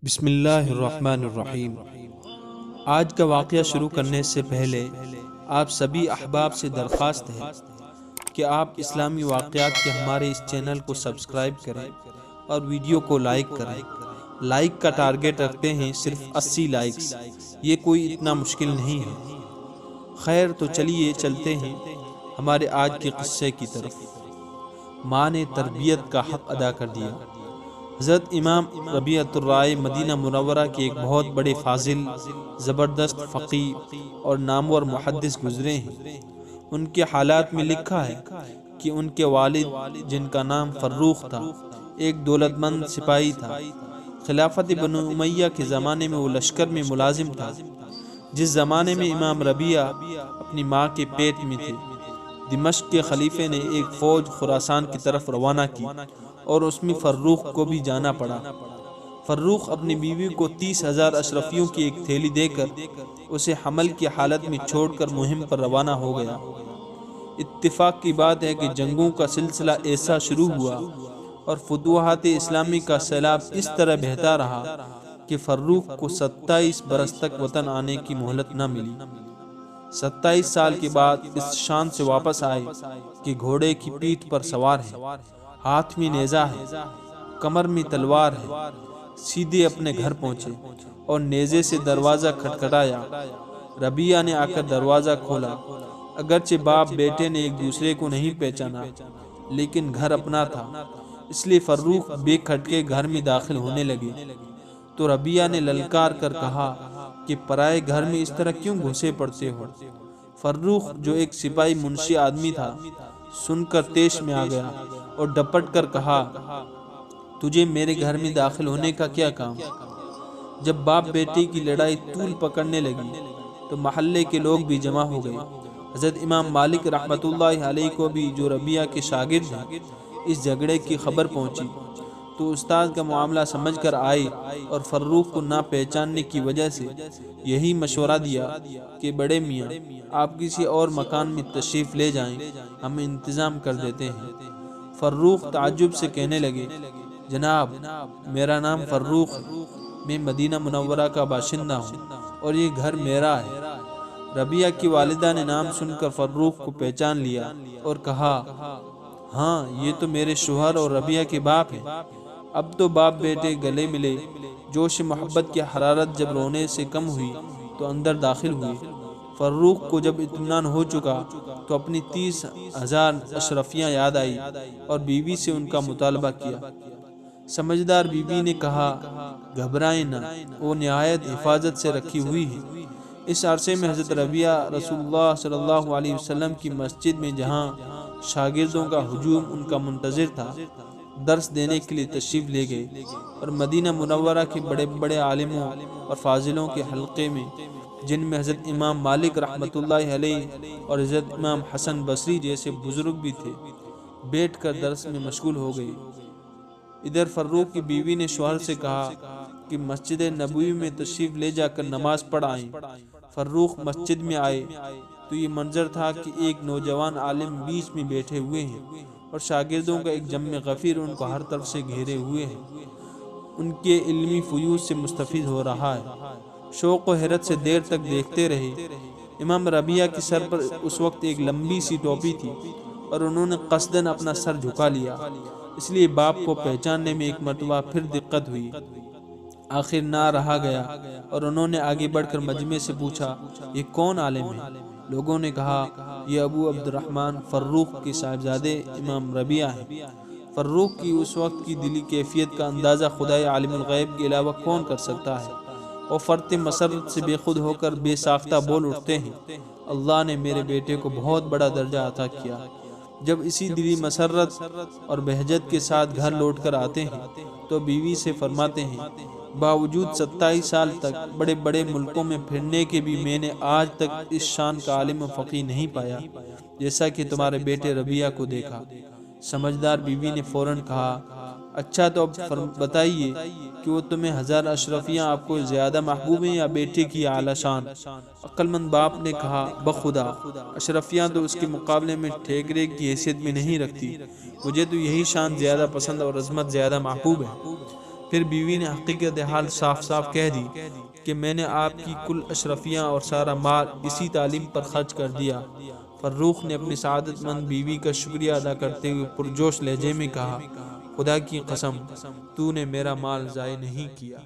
بسم اللہ الرحمن الرحیم۔ آج کا واقعہ شروع کرنے سے پہلے آپ سبھی احباب سے درخواست ہے کہ آپ اسلامی واقعات کے ہمارے اس چینل کو سبسکرائب کریں اور ویڈیو کو لائک کریں۔ لائک کا ٹارگٹ رکھتے ہیں صرف 80 لائکس، یہ کوئی اتنا مشکل نہیں ہے۔ خیر تو چلیے چلتے ہیں ہمارے آج کے قصے کی طرف۔ ماں نے تربیت کا حق ادا کر دیا۔ حضرت امام ربیعۃ الرائے مدینہ منورہ کے ایک بہت بڑے فاضل، زبردست فقیہ اور نامور محدث گزرے ہیں۔ ان کے حالات میں لکھا ہے کہ ان کے والد، جن کا نام فروخ تھا، ایک دولت مند سپاہی تھا۔ خلافت بنو امیہ کے زمانے میں وہ لشکر میں ملازم تھا۔ جس زمانے میں امام ربیعہ اپنی ماں کے پیٹ میں تھے، دمشق کے خلیفے نے ایک فوج خراسان کی طرف روانہ کی اور اس میں فروخ کو بھی جانا پڑا۔ فروخ اپنی بیوی کو 30,000 اشرفیوں کی ایک تھیلی دے کر اسے حمل کی حالت میں چھوڑ کر مہم پر روانہ ہو گیا۔ اتفاق کی بات ہے کہ جنگوں کا سلسلہ ایسا شروع ہوا اور فتوحات اسلامی کا سیلاب اس طرح بہتا رہا کہ فروخ کو 27 برس تک وطن آنے کی مہلت نہ ملی۔ 27 سال کے بعد اس شان سے واپس آئے کہ گھوڑے کی پیٹھ پر سوار ہے، ہاتھ میں نیزہ ہے، کمر میں تلوار ہے۔ سیدھے اپنے گھر پہنچے اور نیزے سے دروازہ کھٹکھٹایا۔ ربیعہ نے آ کر دروازہ کھولا۔ اگرچہ باپ بیٹے نے ایک دوسرے کو نہیں پہچانا، لیکن گھر اپنا تھا، اس لیے فروخ بے کھٹکے گھر میں داخل ہونے لگے تو ربیعہ نے للکار کر کہا کہ پرائے گھر میں اس طرح کیوں گھسے پڑتے ہو؟ فروخ، جو ایک سپاہی منشی آدمی تھا، سن کر طیش میں آ گیا اور ڈپٹ کر کہا، تجھے میرے گھر میں داخل ہونے کا کیا کام؟ جب باپ بیٹے کی لڑائی طول پکڑنے لگی تو محلے کے لوگ بھی جمع ہو گئے۔ حضرت امام مالک رحمۃ اللہ علیہ کو بھی، جو ربیعہ کے شاگرد ہیں، اس جھگڑے کی خبر پہنچی تو استاد کا معاملہ سمجھ کر آئے اور فروخ کو نہ پہچاننے کی وجہ سے یہی مشورہ دیا کہ بڑے میاں، آپ کسی اور مکان میں تشریف لے جائیں، ہم انتظام کر دیتے ہیں۔ فروخ تعجب سے کہنے لگے، جناب، میرا نام فروخ ہے، میں مدینہ منورہ کا باشندہ ہوں اور یہ گھر میرا ہے۔ ربیعہ کی والدہ نے نام سن کر فروخ کو پہچان لیا اور کہا، ہاں، یہ تو میرے شوہر اور ربیعہ کے باپ ہیں۔ اب تو باپ بیٹے گلے ملے۔ جوش محبت کی حرارت جب رونے سے کم ہوئی تو اندر داخل ہوئے۔ فروخ کو جب اطمینان ہو چکا تو اپنی 30,000 اشرفیاں یاد آئی اور بیوی سے ان کا مطالبہ کیا۔ سمجھدار بیوی نے کہا، گھبرائیں نہ، وہ نہایت حفاظت سے رکھی ہوئی ہے۔ اس عرصے میں حضرت ربیعہ رسول اللہ صلی اللہ علیہ وسلم کی مسجد میں، جہاں شاگردوں کا ہجوم ان کا منتظر تھا، درس دینے کے لیے تشریف لے گئے اور مدینہ منورہ کے بڑے بڑے عالموں اور فاضلوں کے حلقے میں، جن میں حضرت امام مالک رحمۃ اللہ علیہ اور حضرت امام حسن بصری جیسے بزرگ بھی تھے، بیٹھ کر درس میں مشغول ہو گئے۔ ادھر فروخ کی بیوی نے شوہر سے کہا کہ مسجد نبوی میں تشریف لے جا کر نماز پڑھ آئیں۔ فروخ مسجد میں آئے تو یہ منظر تھا کہ ایک نوجوان عالم بیچ میں بیٹھے ہوئے ہیں اور شاگردوں کا ایک جم غفیر ان کو ہر طرف سے گھیرے ہوئے ہیں، ان کے علمی فیوض سے مستفید ہو رہا ہے۔ شوق و حیرت سے دیر تک دیکھتے رہے۔ امام ربیعہ کے سر پر اس وقت ایک لمبی سی ٹوپی تھی اور انہوں نے قصداً اپنا سر جھکا لیا، اس لیے باپ کو پہچاننے میں ایک مرتبہ پھر دقت ہوئی۔ آخر نہ رہا گیا اور انہوں نے آگے بڑھ کر مجمع سے پوچھا، یہ کون عالم ہے؟ لوگوں نے کہا، یہ ابو عبد الرحمن فروخ کے صاحبزادے امام ربیعہ ہیں۔ فروخ کی اس وقت کی دلی کیفیت کا اندازہ خدائے عالم الغیب کے علاوہ کون کر سکتا ہے؟ وہ فرط مسرت سے بے خود ہو کر بے ساختہ بول اٹھتے ہیں، اللہ نے میرے بیٹے کو بہت بڑا درجہ عطا کیا۔ جب اسی دلی مسرت اور بہجت کے ساتھ گھر لوٹ کر آتے ہیں تو بیوی سے فرماتے ہیں، باوجود 27 سال تک بڑے بڑے ملکوں میں پھرنے کے بھی میں نے آج تک اس شان کا عالم و فقیہ نہیں پایا جیسا کہ تمہارے بیٹے ربیعہ کو دیکھا۔ سمجھدار بیوی نے فوراً کہا، اچھا تو اب بتائیے کہ وہ تمہیں 1000 اشرفیاں آپ کو زیادہ محبوب ہیں یا بیٹے کی اعلیٰ شان؟ عقل مند باپ نے کہا، بخدا، اشرفیاں تو اس کے مقابلے میں ٹھیکرے کی حیثیت میں نہیں رکھتی، مجھے تو یہی شان زیادہ پسند اور عظمت زیادہ محبوب ہے۔ پھر بیوی نے حقیقت حال صاف صاف کہہ دی کہ میں نے آپ کی کل اشرفیاں اور سارا مال اسی تعلیم پر خرچ کر دیا۔ فروخ نے اپنی سعادت مند بیوی کا شکریہ ادا کرتے ہوئے پرجوش لہجے میں کہا، خدا کی قسم، تو نے میرا مال ضائع نہیں کیا۔